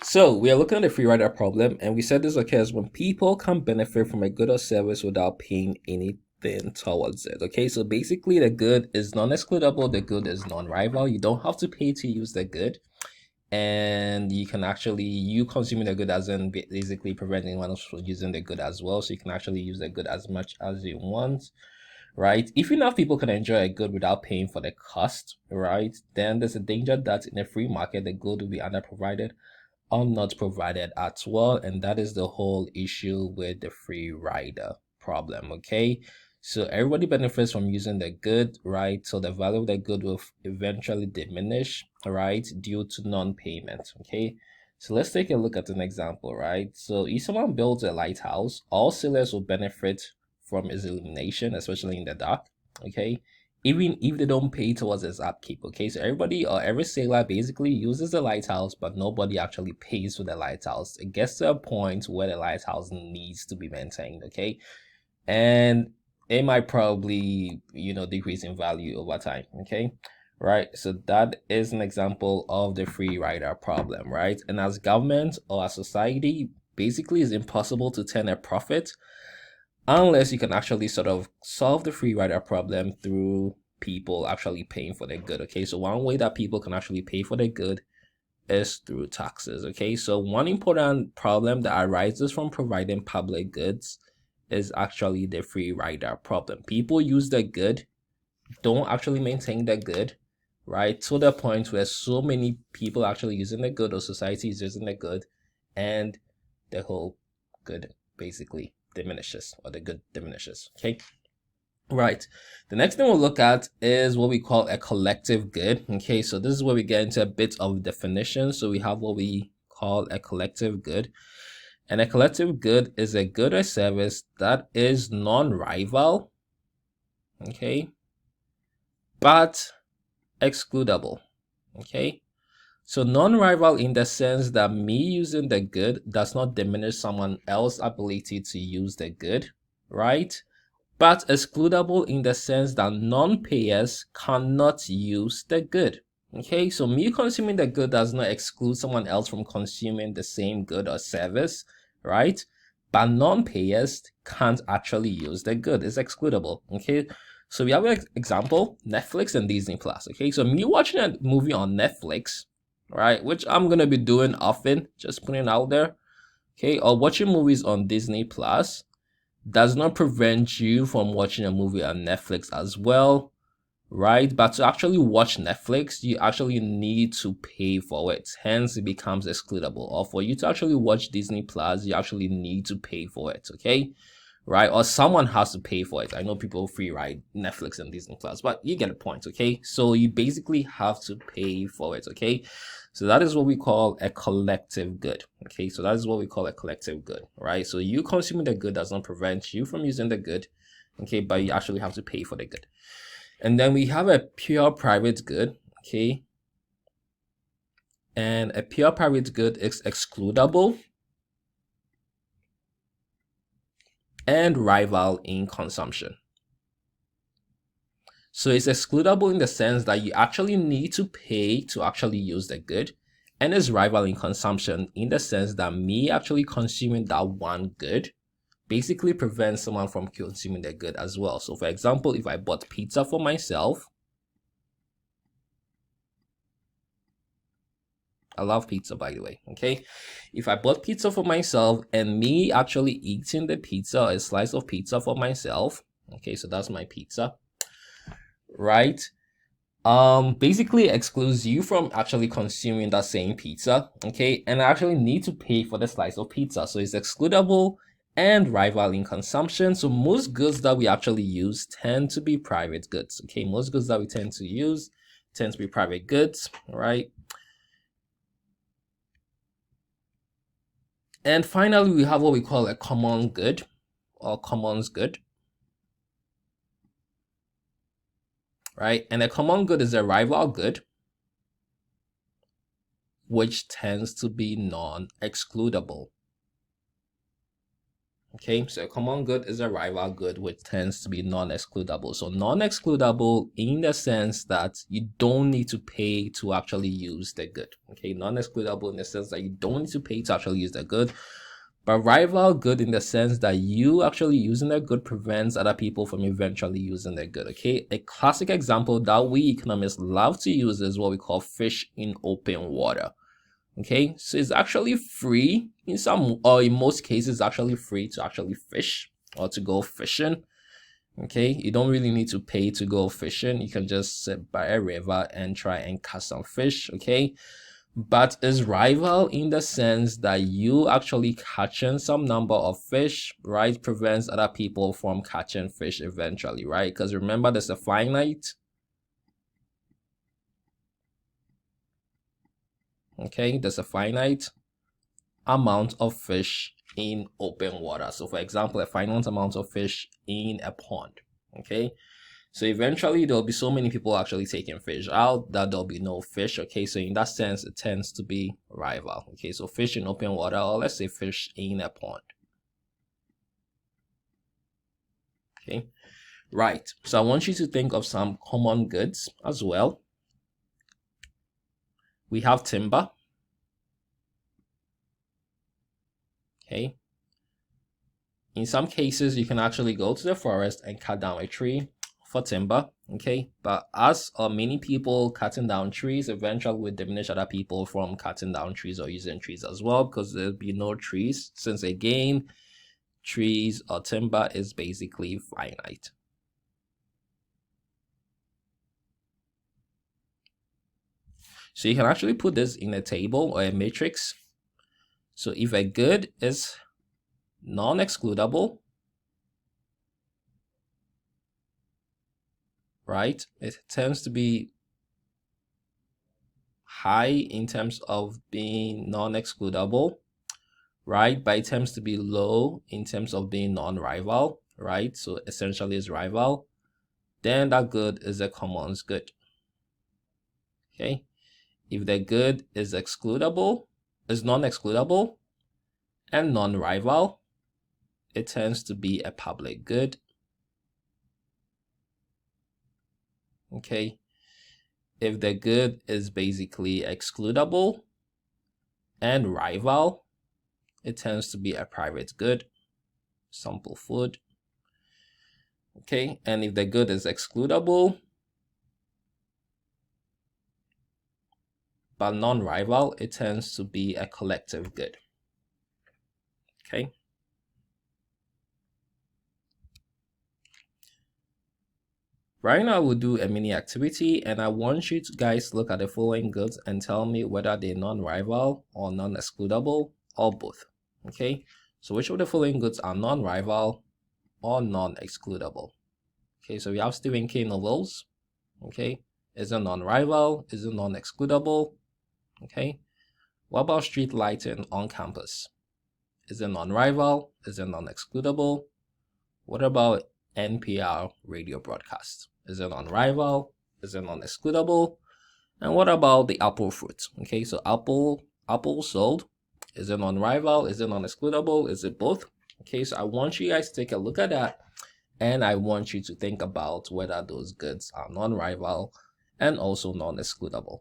So we are looking at the free rider problem, and we said this occurs when people can benefit from a good or service without paying anything towards it. Okay, so basically the good is non-excludable, the good is non-rival. You don't have to pay to use the good, and you can actually you consuming the good doesn't basically prevent anyone else from using the good as well. So you can actually use the good as much as you want, right? If enough people can enjoy a good without paying for the cost, right, then there's a danger that in a free market the good will be underprovided or not provided at well, and that is the whole issue with the free rider problem. Okay, so everybody benefits from using the good, right? So the value of the good will eventually diminish, right, due to non-payment. Okay, so let's take a look at an example, right? So if someone builds a lighthouse, all sailors will benefit from its illumination, especially in the dark. Okay, even if they don't pay towards its upkeep. Okay, so everybody or every sailor basically uses the lighthouse, but nobody actually pays for the lighthouse. It gets to a point where the lighthouse needs to be maintained. Okay, and it might probably decrease in value over time. Okay, right, so that is an example of the free rider problem, right? And as government or as society, basically it's impossible to turn a profit unless you can actually sort of solve the free rider problem through people actually paying for their good. Okay, so one way that people can actually pay for their good is through taxes. Okay, so one important problem that arises from providing public goods is actually the free rider problem. People use the good, don't actually maintain the good, right, to the point where so many people actually using the good or society is using the good, and the whole good basically diminishes, or the good diminishes. Okay, right, the next thing we'll look at is what we call a collective good. Okay, so this is where we get into a bit of definition. So we have what we call a collective good, and a collective good is a good or service that is non-rival, okay, but excludable. Okay, so non-rival in the sense that me using the good does not diminish someone else's ability to use the good, right? But excludable in the sense that non-payers cannot use the good. Okay, so me consuming the good does not exclude someone else from consuming the same good or service, right? But non-payers can't actually use the good. It's excludable. Okay, so we have an example: Netflix and Disney Plus. Okay, so me watching a movie on Netflix, right, which I'm gonna be doing often, just putting it out there. Okay, or watching movies on Disney Plus does not prevent you from watching a movie on Netflix as well, right? But to actually watch Netflix, you actually need to pay for it. Hence, it becomes excludable. Or for you to actually watch Disney Plus, you actually need to pay for it, okay? Right? Or someone has to pay for it. I know people free ride Netflix and Disney Plus, but you get the point, okay? So you basically have to pay for it, okay? So that is what we call a collective good, okay? So that is what we call a collective good, right? So you consuming the good does not prevent you from using the good, okay? But you actually have to pay for the good. And then we have a pure private good, okay? And a pure private good is excludable and rival in consumption. So it's excludable in the sense that you actually need to pay to actually use the good, and is rival in consumption in the sense that me actually consuming that one good basically prevents someone from consuming the good as well. So for example, if I bought pizza for myself, I love pizza, by the way. Okay, if I bought pizza for myself and me actually eating the pizza, a slice of pizza for myself, okay, so that's my pizza, right? Basically excludes you from actually consuming that same pizza, okay, and I actually need to pay for the slice of pizza. So it's excludable and rival in consumption. So most goods that we actually use tend to be private goods, okay? Most goods that we tend to use tend to be private goods, right? And finally, we have what we call a common good or commons good, right? And a common good is a rival good, which tends to be non-excludable. Okay, so a common good is a rival good which tends to be non-excludable. So non-excludable in the sense that you don't need to pay to actually use the good. Okay, non-excludable in the sense that you don't need to pay to actually use the good. But rival good in the sense that you actually using the good prevents other people from eventually using the good. Okay, a classic example that we economists love to use is what we call fish in open water. Okay, so it's actually free in some, or in most cases actually free to actually fish or to go fishing. Okay, you don't really need to pay to go fishing. You can just sit by a river and try and catch some fish. Okay, but is rival in the sense that you actually catching some number of fish, right, prevents other people from catching fish eventually, right? Because remember, there's a finite. Okay, there's a finite amount of fish in open water. So for example, a finite amount of fish in a pond. Okay, so eventually there'll be so many people actually taking fish out that there'll be no fish. Okay, so in that sense it tends to be rival. Okay, so fish in open water, or let's say fish in a pond. Okay, right, so I want you to think of some common goods as well. We have timber. Okay, in some cases you can actually go to the forest and cut down a tree for timber. Okay, but as many people cutting down trees eventually will diminish other people from cutting down trees or using trees as well, because there'll be no trees, since again trees or timber is basically finite. So you can actually put this in a table or a matrix. So if a good is non-excludable, right, it tends to be high in terms of being non-excludable, right, but it tends to be low in terms of being non-rival, right? So essentially it's rival, then that good is a commons good. Okay, if the good is excludable, is non-excludable and non-rival, it tends to be a public good. Okay, if the good is basically excludable and rival, it tends to be a private good, sample food. Okay, and if the good is excludable but non-rival, it tends to be a collective good. Okay, right now we'll do a mini activity, and I want you to guys look at the following goods and tell me whether they're non-rival or non-excludable or both. Okay, so which of the following goods are non-rival or non-excludable? Okay, so we have Stephen King novels. Okay, is it non-rival? Is it non-excludable? Okay, what about street lighting on campus? Is it non-rival? Is it non-excludable? What about NPR radio broadcast? Is it non-rival? Is it non-excludable? And what about the apple fruit? Okay, so apple sold. Is it non-rival? Is it non-excludable? Is it both? Okay, so I want you guys to take a look at that, and I want you to think about whether those goods are non-rival and also non-excludable.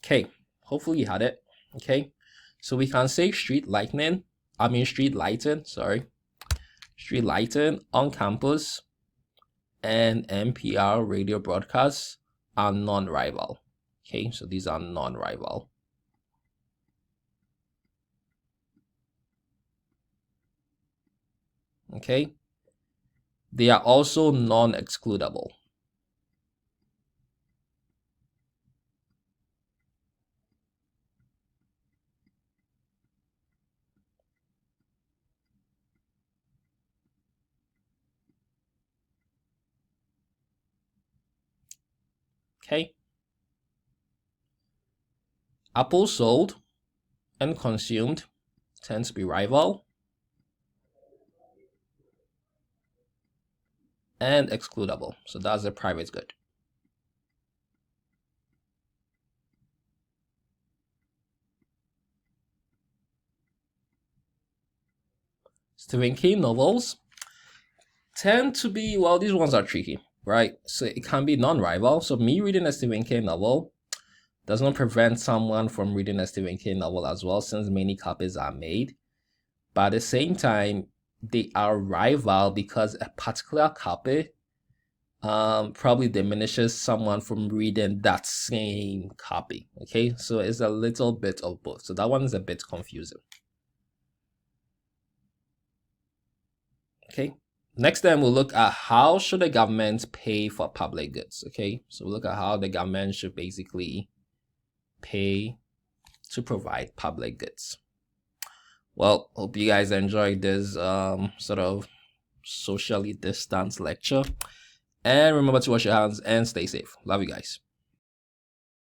Okay, hopefully you had it. Okay, so we can say street lighting, sorry, street lighting on campus and NPR radio broadcasts are non-rival. Okay, so these are non-rival. Okay, they are also non-excludable. Okay, apple sold and consumed tends to be rival and excludable. So that's a private good. Stephen King novels tend to be, well, these ones are tricky, right? So it can be non-rival. So me reading a Stephen King novel does not prevent someone from reading a Stephen King novel as well, since many copies are made. But at the same time, they are rival because a particular copy probably diminishes someone from reading that same copy. Okay, so it's a little bit of both. So that one is a bit confusing. Okay, next then we'll look at how should the government pay for public goods. Okay, so we'll look at how the government should basically pay to provide public goods. Well, hope you guys enjoyed this sort of socially distanced lecture. And remember to wash your hands and stay safe. Love you guys.